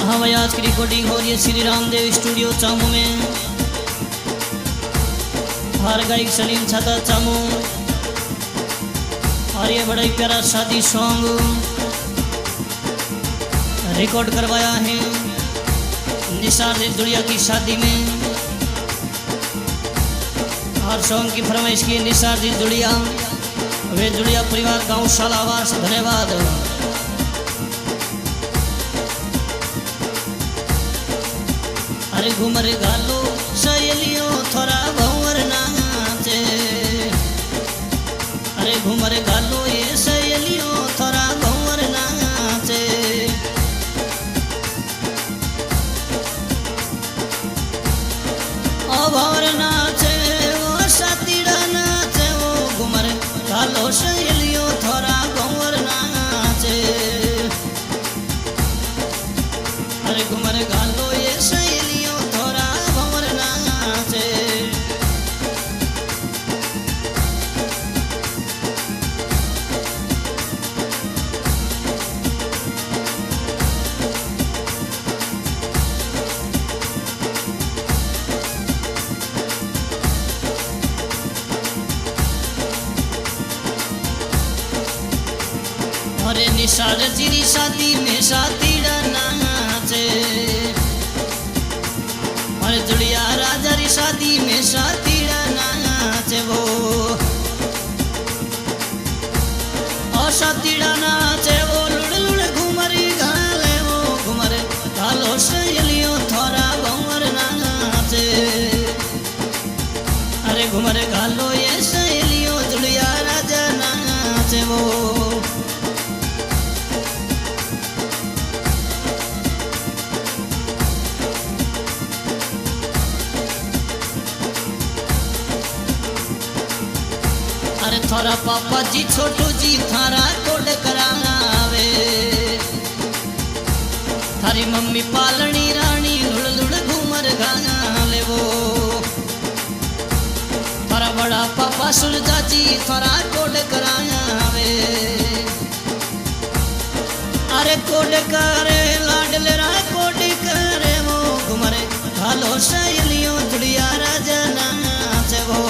हाँ भाई, आज की रिकॉर्डिंग हो रही है श्री रामदेव स्टूडियो चामू में। हर गायक सलीम छाता चामू। और ये बड़ा ही प्यारा शादी सॉन्ग रिकॉर्ड करवाया है निसार दुड़िया की शादी में। हर सॉन्ग की फरमाइश की निसार दुड़िया, वे दुड़िया परिवार गौशाला आवास। धन्यवाद। अरे घूमर गालो सहेलियों थोड़ा भंवर नाचे। अरे घूमर गालो ये सहेलियों थोड़ा भंवर नाचे। ओ भंवर नाचे वो सातीड़ा नाचे। वो घूमर गालो सहेलियों थोड़ा भंवर नाचे। अरे घूमर गालो ये सहेलियों थोड़ा भंवर नाचे। अरे निसार जीरी शादी में सातीड़ा नाचे। अरे जुड़िया राजा री शादी में सातीड़ा नाचे। वो और सातीड़ा नाचे वो लुड़ लुड़ घूमरी घाले। वो घूमर घालो सहेलियों थोड़ा भंवर नाचे। अरे घूमर घालो ये सहेलियों जुड़िया राजा नाचे। वो अरे थारा पापा जी छोटू जी थारा कोड करावे। थारी मम्मी पालनी रानी लुड़ लुड़ घूमर गाले। वो थारा बड़ा पापा सुलझा जी थारा कोड करावे। अरे कोड करे लाडले रा कोड करे। वो घूमर घालो सहेलियों जुड़िया राजा नाचे। वो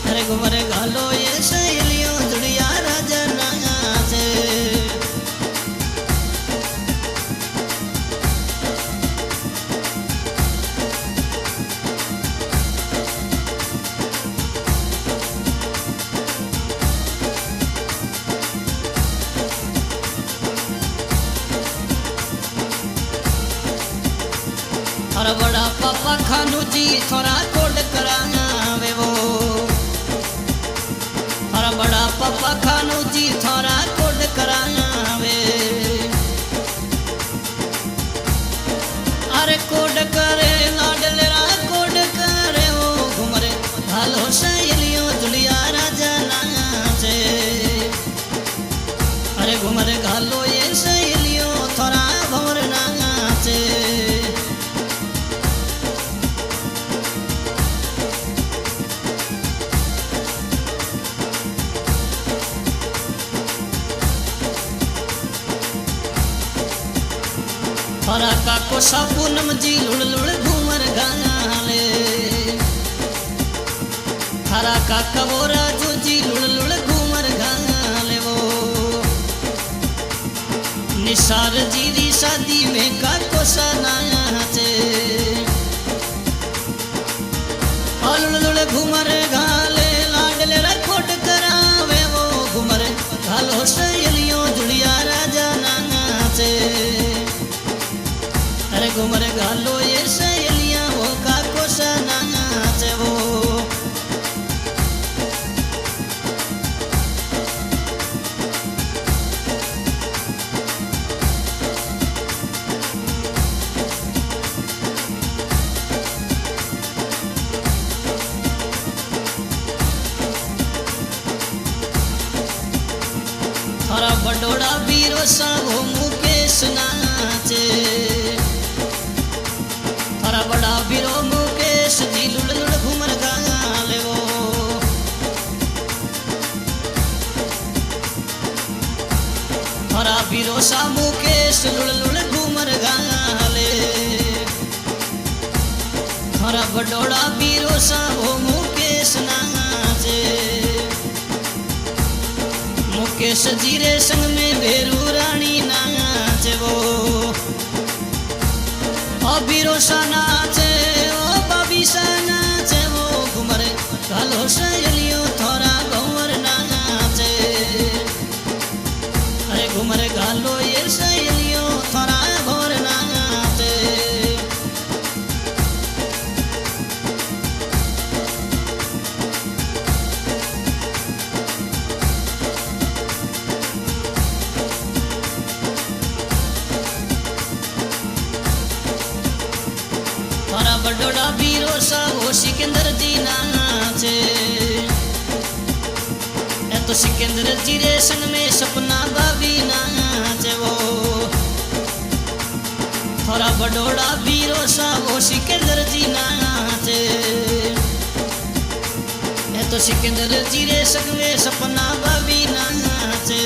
अरे घूमर घालो ये सहेलियों जुड़िया राजा नाचे। अरे बड़ा पापा खानू जी थोड़ा कोड करावे। वो बड़ा पापा खानू जी थोड़ा कोड करावे। अरे कोड करे लाडले रा कोड करे। वो घूमरे घालो सहेलियों जुड़िया राजा नाचे। अरे घूमरे घालो ये सहेलियों थोड़ा भंवर नाचे। थारा काको सापूनम जी लुड़ लुड़ घूमर गाले। थारा काका वो राजू जी लुड़ लुड़ घूमर गाले। वो निसार जी री शादी में काको सा नाचे। और लुड़ लुड़ घूमर गाले लाडले रा कोड करावे। वो घूमर घालो सहेलियों जुड़िया राजा नाचे। अरे घूमर घालो ये सहेलियां वो काको सा नाचे। वो थारा बडोड़ा बीरो सा वो मुकेश नाचे। थारा बड़ा बीरो मुकेश जी लुड़ लुड़ घूमर गाले। वो थारा बीरो सा मुकेश लुड़ लुड़ घूमर गाले थारा बडोड़ा बीरो सा वो मुकेश नाचे मुकेश जीरे संग में भेरू रानी नाचे वो बीरो सा नाचे ओ बाबी सा नाचे वो घूमर घालो सहेलियो थोड़ा गौर नाचे अरे घूमर घालो ये सहेलियो थोड़ा गौर नाचे थारा बडोड़ा बीरो सा वो सिकंदर जी नाचे तो सिकंदर जी रे संग में सपना बाबी नाचे वो थारा बडोड़ा बीरो सा वो सिकंदर जी नाचे तो सिकंदर जी रे संग में सपना बाबी नाचे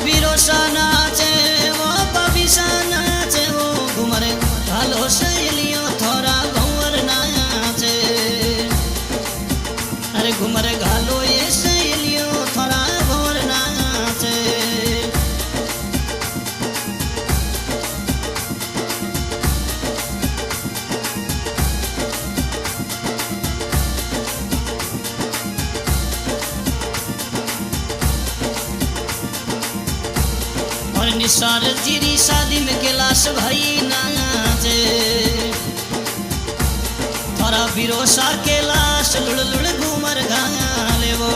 बीरो सा नाचे वो बाबी सा नाचे वो घूमर घालो सहेलियो थोड़ा गौर नाचे अरे घूमर घालो ये सहेलियो थोड़ा गौर नाचे और निसार जीरी शादी में कैलाश भाई नाचे थारा बिरोसा कैलाश लुड़ लुड़ घूमर गाले वो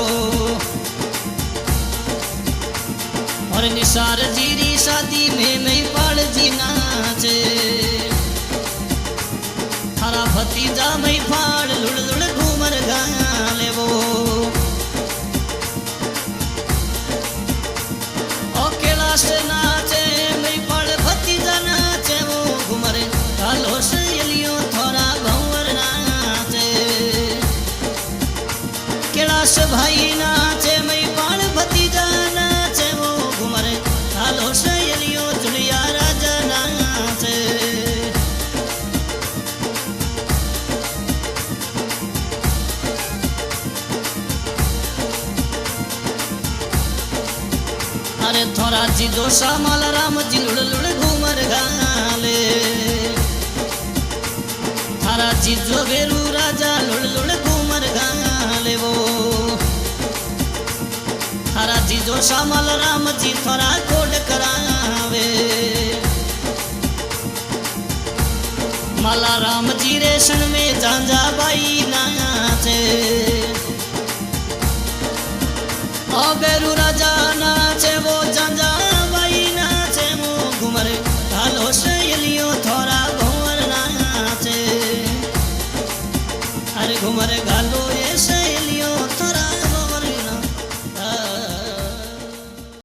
और निसार जीरी शादी में मैं पाल जी नाचे थारा भतीजा मैं फाड़ लुड़ लुड़ घूमर गाले वो कैलाश नाचे मैं पाल भतीजा नाचे वो घूमर घालो सहेलियो थोड़ा गौर नाचे कैलाश भाई नाचे मैं पाल भतीजा नाचे वो घूमर घालो सहेलियो जुड़िया राजा नाचे अरे थोड़ा जी जोशा माला राम जी लुड़ लुड़ घूमर गाले थारा जी जो बेरू राजा लुड़ लुड़ घूमर गाले वो थारा जी जोशा माला राम जी थोड़ा कोड करावे माला राम जी रेशन में झांझा बाई नाचे ओ बेरू राजा नाचे वो झांझा बाई नाचे वो घूमर घालो सहेलियो थोड़ा गौर नाचे अरे घूमर